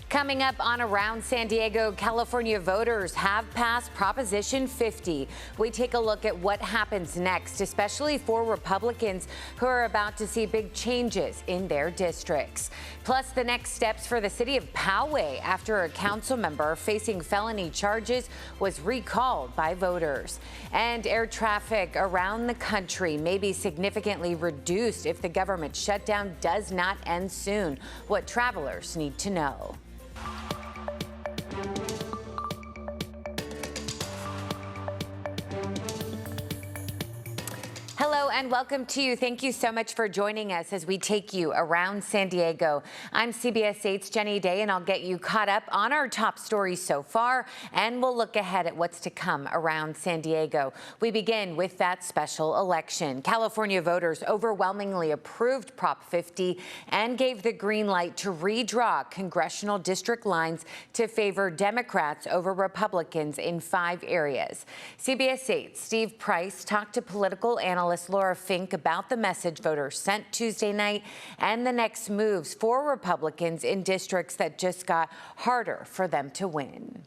Coming up on Around San Diego, California voters have passed Proposition 50. We take a look at what happens next, especially for Republicans who are about to see big changes in their districts. Plus, the next steps for the city of Poway after a council member facing felony charges was recalled by voters. And air traffic around the country may be significantly reduced if the government shutdown does not end soon. What travelers need to know. Hello and welcome to you. Thank you so much for joining us as we take you around San Diego. I'm CBS 8's Jenny Day, and I'll get you caught up on our top stories so far, and we'll look ahead at what's to come around San Diego. We begin with that special election. California voters overwhelmingly approved Prop 50 and gave the green light to redraw congressional district lines to favor Democrats over Republicans in 5 areas. CBS 8's Steve Price talked to political analyst Laura Fink about the message voters sent Tuesday night and the next moves for Republicans in districts that just got harder for them to win.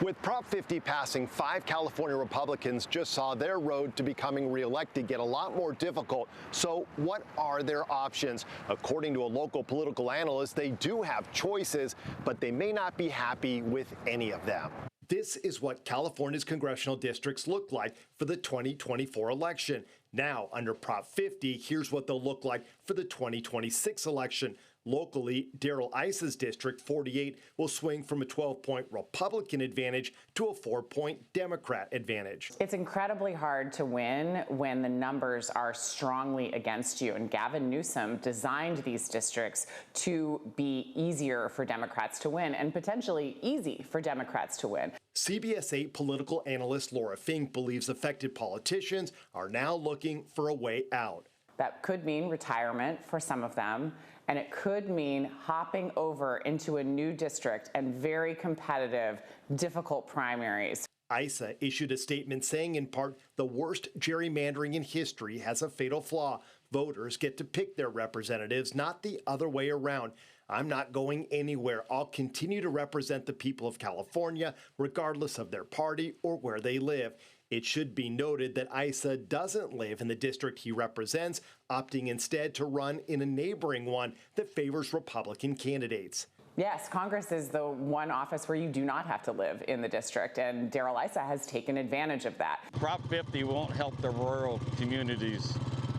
With Prop 50 passing, 5 California Republicans just saw their road to becoming reelected get a lot more difficult. So what are their options? According to a local political analyst, they do have choices, but they may not be happy with any of them. This is what California's congressional districts look like for the 2024 election. Now, under Prop 50, here's what they'll look like for the 2026 election. Locally, Darrell Issa's District 48 will swing from a 12-point Republican advantage to a 4-point Democrat advantage. It's incredibly hard to win when the numbers are strongly against you. And Gavin Newsom designed these districts to be easier for Democrats to win and potentially easy for Democrats to win. CBS 8 political analyst Laura Fink believes affected politicians are now looking for a way out. That could mean retirement for some of them, and it could mean hopping over into a new district and very competitive, difficult primaries. Issa issued a statement saying, in part, the worst gerrymandering in history has a fatal flaw. Voters get to pick their representatives, not the other way around. I'm not going anywhere. I'll continue to represent the people of California, regardless of their party or where they live. It should be noted that Issa doesn't live in the district he represents, opting instead to run in a neighboring one that favors Republican candidates. Yes, Congress is the one office where you do not have to live in the district, and Darrell Issa has taken advantage of that. Prop 50 won't help the rural communities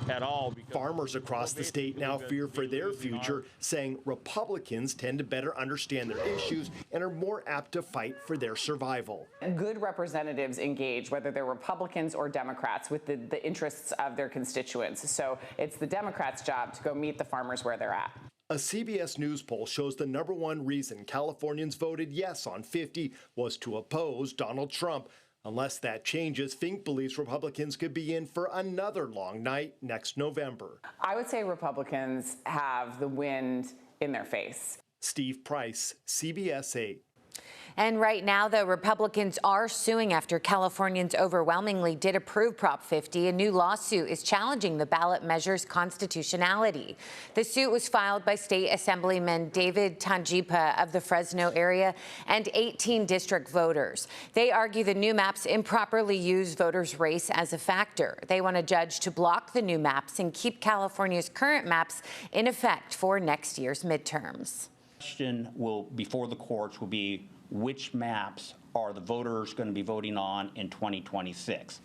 at all. Farmers across the state now fear for their future, saying Republicans tend to better understand their issues and are more apt to fight for their survival. Good representatives engage, whether they're Republicans or Democrats, with the interests of their constituents. So it's the Democrats' job to go meet the farmers where they're at. A CBS News poll shows the #1 reason Californians voted yes on 50 was to oppose Donald Trump. Unless that changes, Fink believes Republicans could be in for another long night next November. I would say Republicans have the wind in their face. Steve Price, CBS 8. And right now, the Republicans are suing after Californians overwhelmingly did approve Prop 50. A new lawsuit is challenging the ballot measure's constitutionality. The suit was filed by State Assemblyman David Tanjipa of the Fresno area and 18 district voters. They argue the new maps improperly use voters' race as a factor. They want a judge to block the new maps and keep California's current maps in effect for next year's midterms. The question before the courts will be, which maps are the voters going to be voting on in 2026?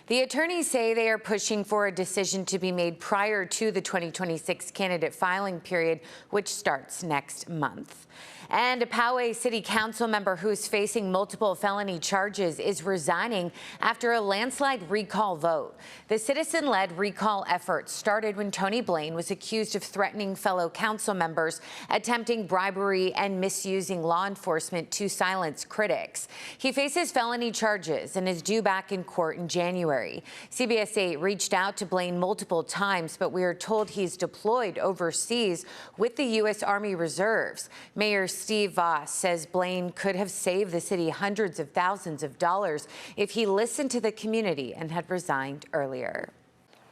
The attorneys say they are pushing for a decision to be made prior to the 2026 candidate filing period, which starts next month. And a Poway City Council member who is facing multiple felony charges is resigning after a landslide recall vote. The citizen-led recall effort started when Tony Blaine was accused of threatening fellow council members, attempting bribery, and misusing law enforcement to silence critics. He faces felony charges and is due back in court in January. CBS 8 reached out to Blaine multiple times, but we are told he's deployed overseas with the U.S. Army Reserves. Mayor Steve Voss says Blaine could have saved the city hundreds of thousands of dollars if he listened to the community and had resigned earlier.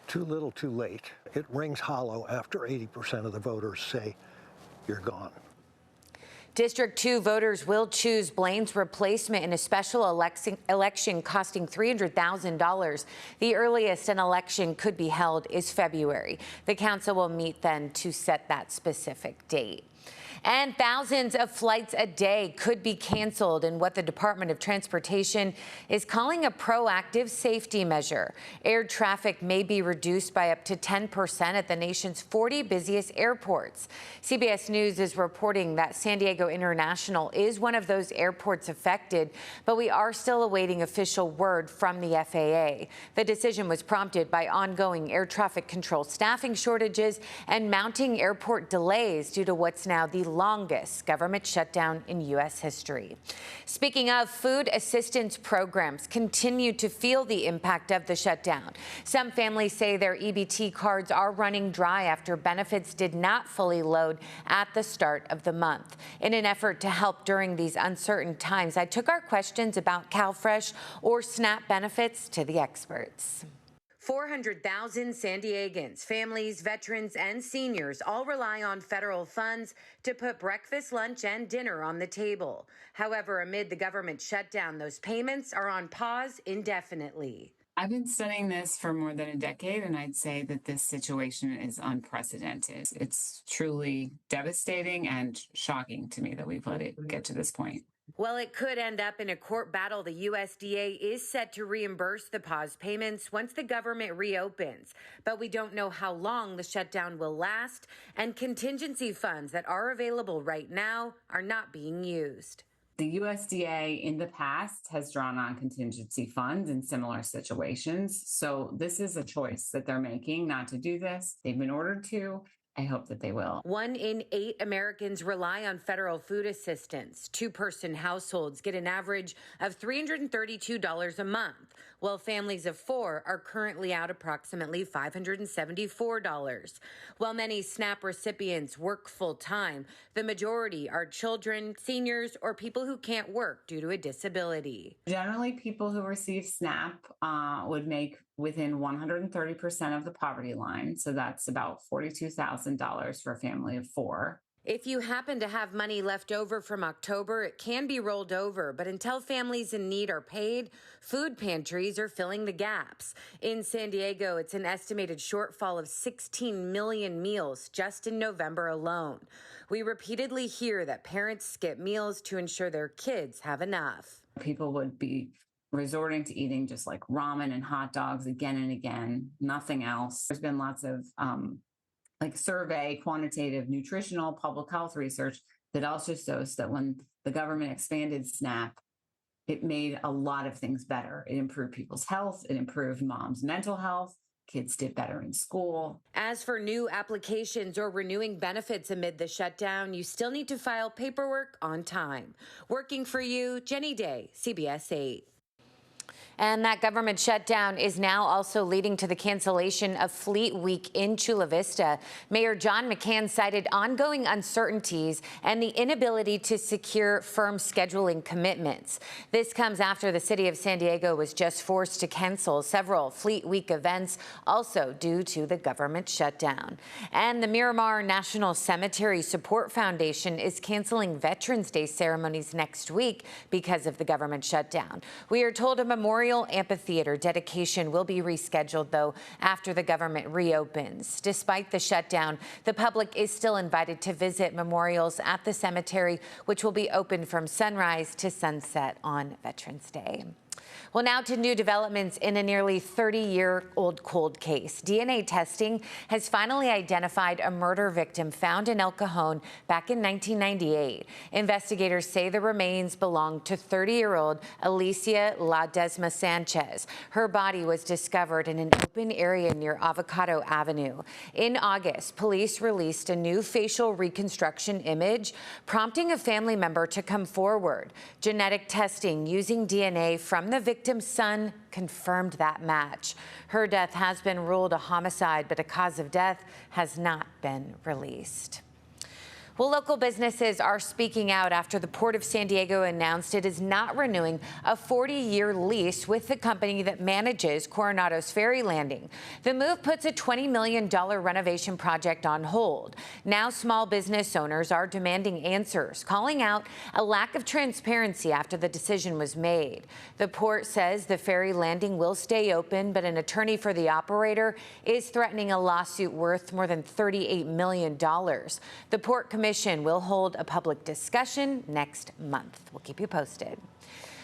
Too little, too late. It rings hollow after 80% of the voters say you're gone. District 2 voters will choose Blaine's replacement in a special election costing $300,000. The earliest an election could be held is February. The council will meet then to set that specific date. And thousands of flights a day could be canceled in what the Department of Transportation is calling a proactive safety measure. Air traffic may be reduced by up to 10% at the nation's 40 busiest airports. CBS News is reporting that San Diego International is one of those airports affected, but we are still awaiting official word from the FAA. The decision was prompted by ongoing air traffic control staffing shortages and mounting airport delays due to what's now the longest government shutdown in U.S. history. Speaking of, food assistance programs continue to feel the impact of the shutdown. Some families say their EBT cards are running dry after benefits did not fully load at the start of the month. In an effort to help during these uncertain times, I took our questions about CalFresh or SNAP benefits to the experts. 400,000 San Diegans, families, veterans, and seniors all rely on federal funds to put breakfast, lunch, and dinner on the table. However, amid the government shutdown, those payments are on pause indefinitely. I've been studying this for more than a decade, and I'd say that this situation is unprecedented. It's truly devastating and shocking to me that we've let it get to this point. Well, it could end up in a court battle. The USDA is set to reimburse the paused payments once the government reopens, but we don't know how long the shutdown will last, and contingency funds that are available right now are not being used. The USDA in the past has drawn on contingency funds in similar situations, so this is a choice that they're making not to do this. They've been ordered to. I hope that they will. 1 in 8 Americans rely on federal food assistance. Two-person households get an average of $332 a month, while families of 4 are currently out approximately $574. While many SNAP recipients work full-time, the majority are children, seniors, or people who can't work due to a disability. Generally, people who receive SNAP would make within 130% of the poverty line. So that's about $42,000 for a family of 4. If you happen to have money left over from October, it can be rolled over. But until families in need are paid, food pantries are filling the gaps. In San Diego, it's an estimated shortfall of 16 million meals just in November alone. We repeatedly hear that parents skip meals to ensure their kids have enough. People would be resorting to eating just like ramen and hot dogs again and again, nothing else. There's been lots of survey, quantitative, nutritional, public health research that also shows that when the government expanded SNAP, it made a lot of things better. It improved people's health. It improved mom's mental health. Kids did better in school. As for new applications or renewing benefits amid the shutdown, you still need to file paperwork on time. Working for you, Jenny Day, CBS 8. And that government shutdown is now also leading to the cancellation of Fleet Week in Chula Vista. Mayor John McCann cited ongoing uncertainties and the inability to secure firm scheduling commitments. This comes after the city of San Diego was just forced to cancel several Fleet Week events, also due to the government shutdown. And the Miramar National Cemetery Support Foundation is canceling Veterans Day ceremonies next week because of the government shutdown. We are told a memorial amphitheater dedication will be rescheduled, though, after the government reopens. Despite the shutdown, the public is still invited to visit memorials at the cemetery, which will be open from sunrise to sunset on Veterans Day. Well, now to new developments in a nearly 30-year-old cold case. DNA testing has finally identified a murder victim found in El Cajon back in 1998. Investigators say the remains belong to 30-year-old Alicia Ledesma Sanchez. Her body was discovered in an open area near Avocado Avenue. In August, police released a new facial reconstruction image, prompting a family member to come forward. Genetic testing using DNA from the victim's son confirmed that match. Her death has been ruled a homicide, but a cause of death has not been released. Well, local businesses are speaking out after the Port of San Diego announced it is not renewing a 40-year lease with the company that manages Coronado's Ferry landing. The move puts a $20 million renovation project on hold. Now small business owners are demanding answers, calling out a lack of transparency after the decision was made. The port says the ferry landing will stay open, but an attorney for the operator is threatening a lawsuit worth more than $38 million. The Port Commission will hold a public discussion next month. We'll keep you posted.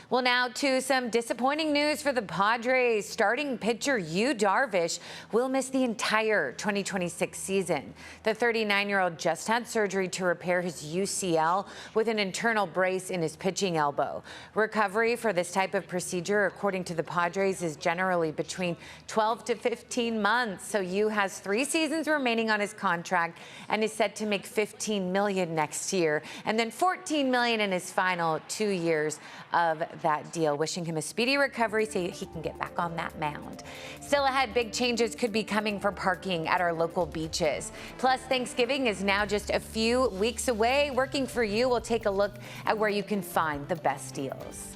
Well, now to some disappointing news for the Padres. Starting pitcher Yu Darvish will miss the entire 2026 season. The 39-year-old just had surgery to repair his UCL with an internal brace in his pitching elbow. Recovery for this type of procedure, according to the Padres, is generally between 12 to 15 months. So Yu has 3 seasons remaining on his contract and is set to make $15 million next year, and then $14 million in his final 2 years of that deal. Wishing him a speedy recovery so he can get back on that mound. Still ahead, big changes could be coming for parking at our local beaches. Plus, Thanksgiving is now just a few weeks away. Working for you, we'll take a look at where you can find the best deals.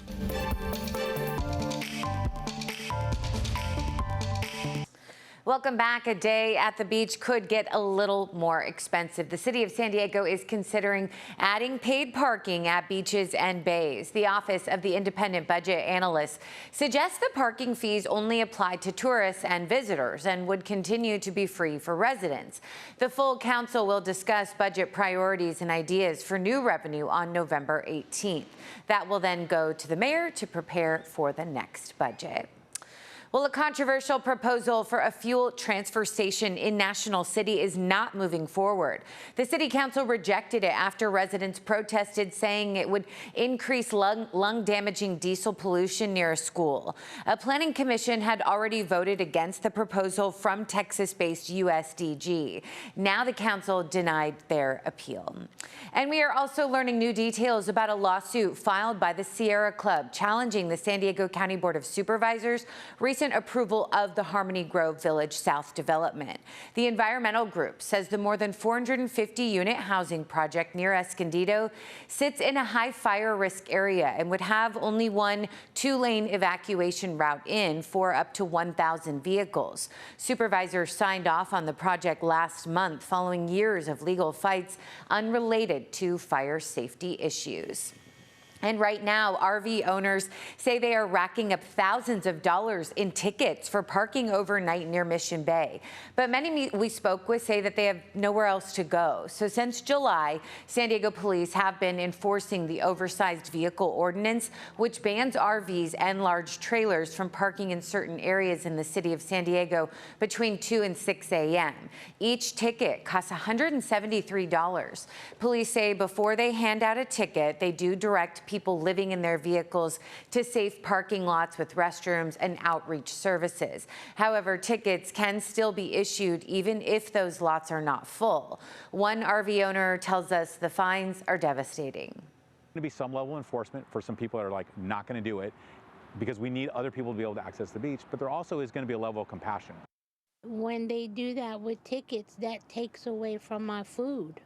Welcome back. A day at the beach could get a little more expensive. The city of San Diego is considering adding paid parking at beaches and bays. The Office of the Independent Budget Analyst suggests the parking fees only apply to tourists and visitors and would continue to be free for residents. The full council will discuss budget priorities and ideas for new revenue on November 18th. That will then go to the mayor to prepare for the next budget. Well, a controversial proposal for a fuel transfer station in National City is not moving forward. The city council rejected it after residents protested, saying it would increase lung-damaging diesel pollution near a school. A planning commission had already voted against the proposal from Texas-based USDG. Now the council denied their appeal. And we are also learning new details about a lawsuit filed by the Sierra Club challenging the San Diego County Board of Supervisors' recent approval of the Harmony Grove Village South development. The environmental group says the more than 450-unit housing project near Escondido sits in a high fire risk area and would have only one 2-lane evacuation route in for up to 1,000 vehicles. Supervisors signed off on the project last month following years of legal fights unrelated to fire safety issues. And right now, RV owners say they are racking up thousands of dollars in tickets for parking overnight near Mission Bay. But many we spoke with say that they have nowhere else to go. So since July, San Diego police have been enforcing the oversized vehicle ordinance, which bans RVs and large trailers from parking in certain areas in the city of San Diego between 2 and 6 a.m. Each ticket costs $173. Police say before they hand out a ticket, they do direct people living in their vehicles to safe parking lots with restrooms and outreach services. However, tickets can still be issued even if those lots are not full. One RV owner tells us the fines are devastating. Going to be some level of enforcement for some people that are not going to do it because we need other people to be able to access the beach, but there also is going to be a level of compassion. When they do that with tickets, that takes away from my food.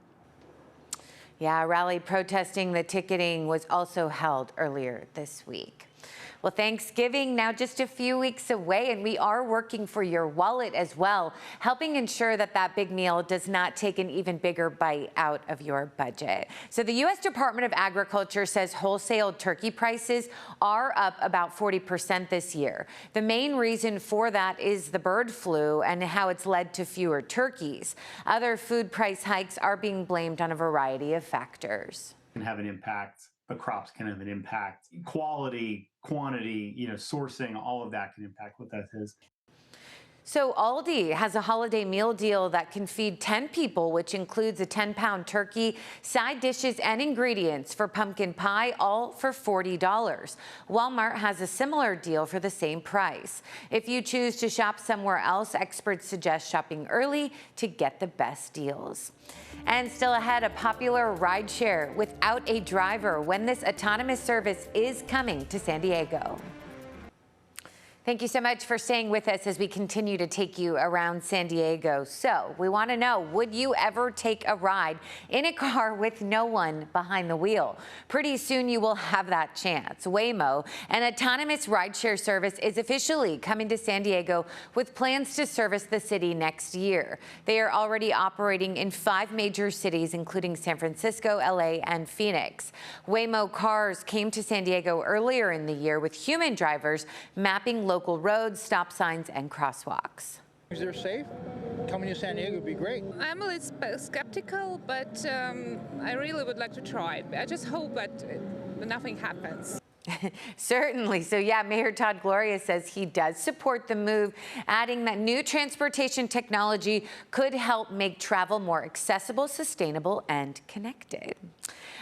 Yeah, a rally protesting the ticketing was also held earlier this week. Well, Thanksgiving now just a few weeks away, and we are working for your wallet as well, helping ensure that that big meal does not take an even bigger bite out of your budget. So the U.S. Department of Agriculture says wholesale turkey prices are up about 40% this year. The main reason for that is the bird flu and how it's led to fewer turkeys. Other food price hikes are being blamed on a variety of factors. Can have an impact. The crops can have an impact. Quality, quantity, sourcing, all of that can impact what that is. So Aldi has a holiday meal deal that can feed 10 people, which includes a 10-pound turkey, side dishes, and ingredients for pumpkin pie, all for $40. Walmart has a similar deal for the same price. If you choose to shop somewhere else, experts suggest shopping early to get the best deals. And still ahead, a popular rideshare without a driver when this autonomous service is coming to San Diego. Thank you so much for staying with us as we continue to take you around San Diego. So we want to know, would you ever take a ride in a car with no one behind the wheel? Pretty soon you will have that chance. Waymo, an autonomous rideshare service, is officially coming to San Diego with plans to service the city next year. They are already operating in 5 major cities, including San Francisco, LA, and Phoenix. Waymo cars came to San Diego earlier in the year with human drivers mapping local roads, stop signs, and crosswalks. If they're safe, coming to San Diego would be great. I'm a little skeptical, but I really would like to try it. I just hope that nothing happens. Certainly. So yeah, Mayor Todd Gloria says he does support the move, adding that new transportation technology could help make travel more accessible, sustainable, and connected.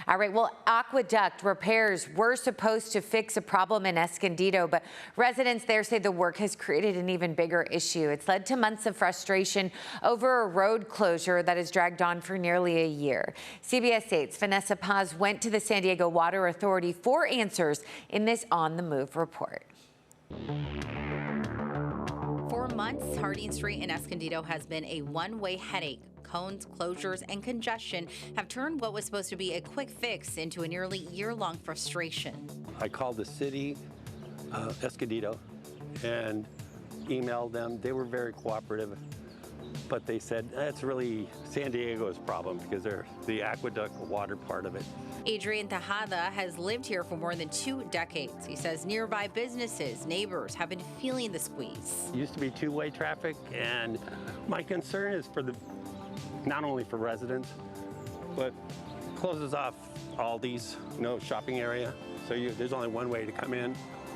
All right, well, aqueduct repairs were supposed to fix a problem in Escondido, but residents there say the work has created an even bigger issue. It's led to months of frustration over a road closure that has dragged on for nearly a year. CBS 8's Vanessa Paz went to the San Diego Water Authority for answers in this On the Move report. For months, Harding Street in Escondido has been a one-way headache. Cones, closures, and congestion have turned what was supposed to be a quick fix into a nearly year-long frustration. I called the city, Escondido, and emailed them. They were very cooperative, but they said that's really San Diego's problem because they're the aqueduct water part of it. Adrian Tejada has lived here for more than 2 decades. He says nearby businesses, neighbors have been feeling the squeeze. It used to be two-way traffic, and my concern is for not only for residents, but closes off Aldi's, shopping area. So there's only one way to come in.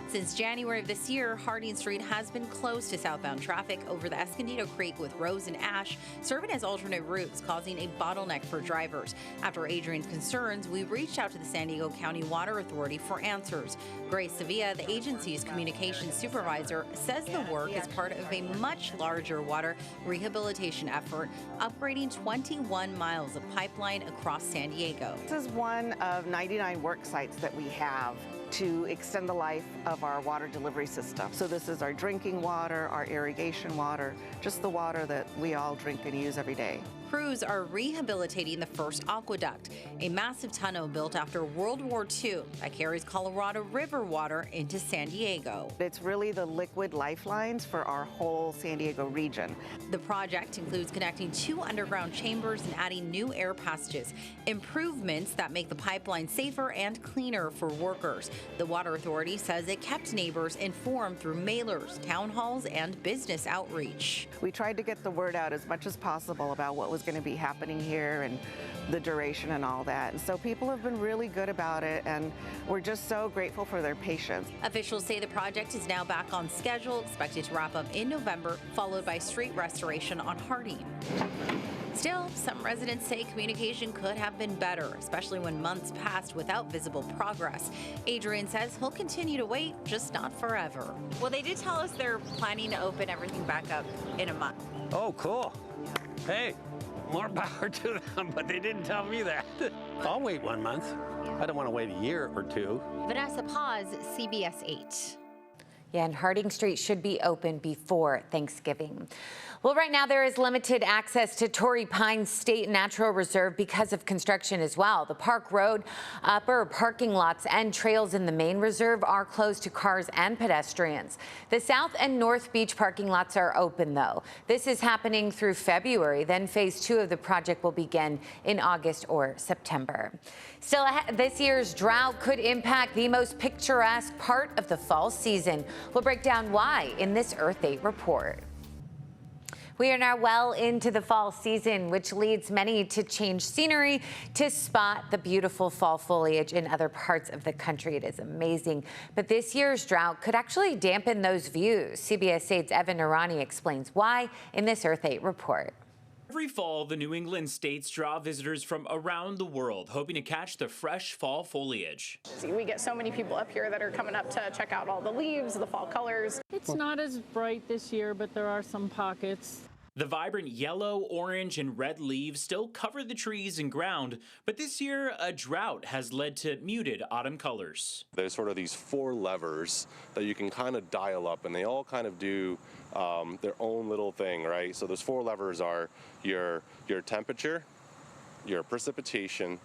Since January of this year, Harding Street has been closed to southbound traffic over the Escondido Creek with Rose and Ash serving as alternate routes, causing a bottleneck for drivers. After Adrian's concerns, we reached out to the San Diego County Water Authority for answers. Grace Sevilla, the agency's communications supervisor, says the work is part of a much larger water rehabilitation effort, upgrading 21 miles of pipeline across San Diego. This is one of 99 work sites that we have to extend the life of our water delivery system. So this is our drinking water, our irrigation water, just the water that we all drink and use every day. Crews are rehabilitating the first aqueduct, a massive tunnel built after World War II that carries Colorado River water into San Diego. It's really the liquid lifelines for our whole San Diego region. The project includes connecting 2 underground chambers and adding new air passages, improvements that make the pipeline safer and cleaner for workers. The Water Authority says it kept neighbors informed through mailers, town halls, and business outreach. We tried to get the word out as much as possible about what was going to be happening here and the duration and all that. And so people have been really good about it, and we're just so grateful for their patience. Officials say the project is now back on schedule, expected to wrap up in November, followed by street restoration on Harding. Still, some residents say communication could have been better, especially when months passed without visible progress. Adrian says he'll continue to wait, just not forever. Well, they did tell us they're planning to open everything back up in a month. Oh, cool. Hey, more power to them, but they didn't tell me that. I'll wait 1 month. I don't want to wait a year or 2. Vanessa Paz, CBS 8. Yeah, and Harding Street should be open before Thanksgiving. Well, right now there is limited access to Torrey Pines State Natural Reserve because of construction as well. The Park Road, upper parking lots, and trails in the main reserve are closed to cars and pedestrians. The South and North Beach parking lots are open, though. This is happening through February. Then phase 2 of the project will begin in August or September. Still ahead, this year's drought could impact the most picturesque part of the fall season. We'll break down why in this Earth 8 report. We are now well into the fall season, which leads many to change scenery to spot the beautiful fall foliage in other parts of the country. It is amazing. But this year's drought could actually dampen those views. CBS 8's Evan Irani explains why in this Earth 8 report. Every fall, the New England states draw visitors from around the world, hoping to catch the fresh fall foliage. We get so many people up here that are coming up to check out all the leaves, the fall colors. It's not as bright this year, but there are some pockets. The vibrant yellow, orange, and red leaves still cover the trees and ground, but this year a drought has led to muted autumn colors. There's sort of these 4 levers that you can kind of dial up, and they all kind of do their own little thing, right? So those 4 levers are your temperature, your precipitation,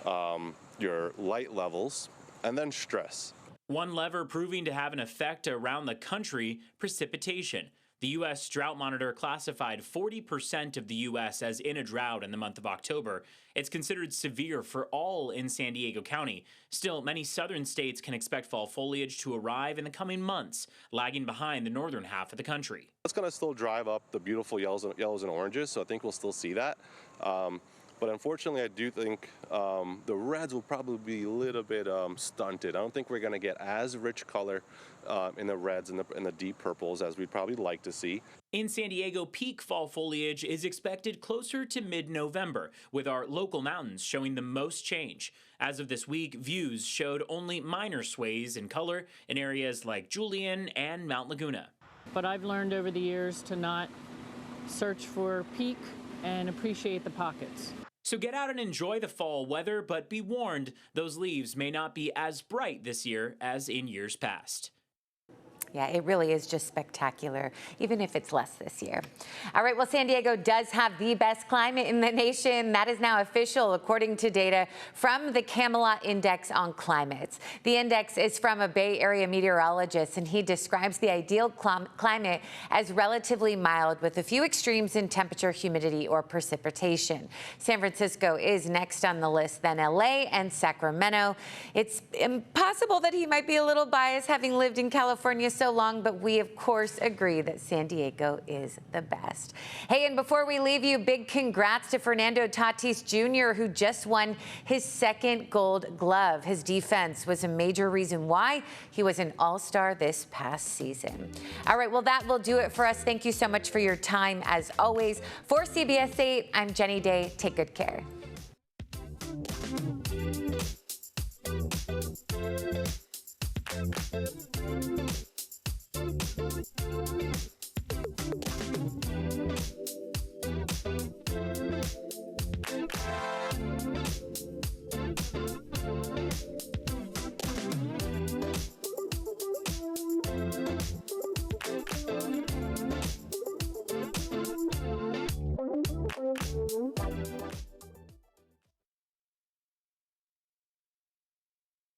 your light levels, and then stress. One lever proving to have an effect around the country: precipitation. The U.S. Drought Monitor classified 40% of the U.S. as in a drought in the month of October. It's considered severe for all in San Diego County. Still, many southern states can expect fall foliage to arrive in the coming months, lagging behind the northern half of the country. It's going to still drive up the beautiful yellows and oranges, so I think we'll still see that. But unfortunately, I do think the reds will probably be a little bit stunted. I don't think we're going to get as rich color in the reds and the deep purples as we'd probably like to see. In San Diego, peak fall foliage is expected closer to mid-November, with our local mountains showing the most change. As of this week, views showed only minor sways in color in areas like Julian and Mount Laguna. But I've learned over the years to not search for peak and appreciate the pockets. So get out and enjoy the fall weather, but be warned, those leaves may not be as bright this year as in years past. Yeah, it really is just spectacular, even if it's less this year. All right, well, San Diego does have the best climate in the nation. That is now official, according to data from the Camelot Index on Climate. The index is from a Bay Area meteorologist, and he describes the ideal climate as relatively mild with a few extremes in temperature, humidity, or precipitation. San Francisco is next on the list, then LA and Sacramento. It's impossible that he might be a little biased, having lived in California so long, but we of course agree that San Diego is the best. Hey, and before we leave you, big congrats to Fernando Tatis Jr., who just won his 2nd Gold Glove. His defense was a major reason why he was an all-star this past season. All right, well, that will do it for us. Thank you so much for your time as always. For CBS 8, I'm Jenny Day. Take good care.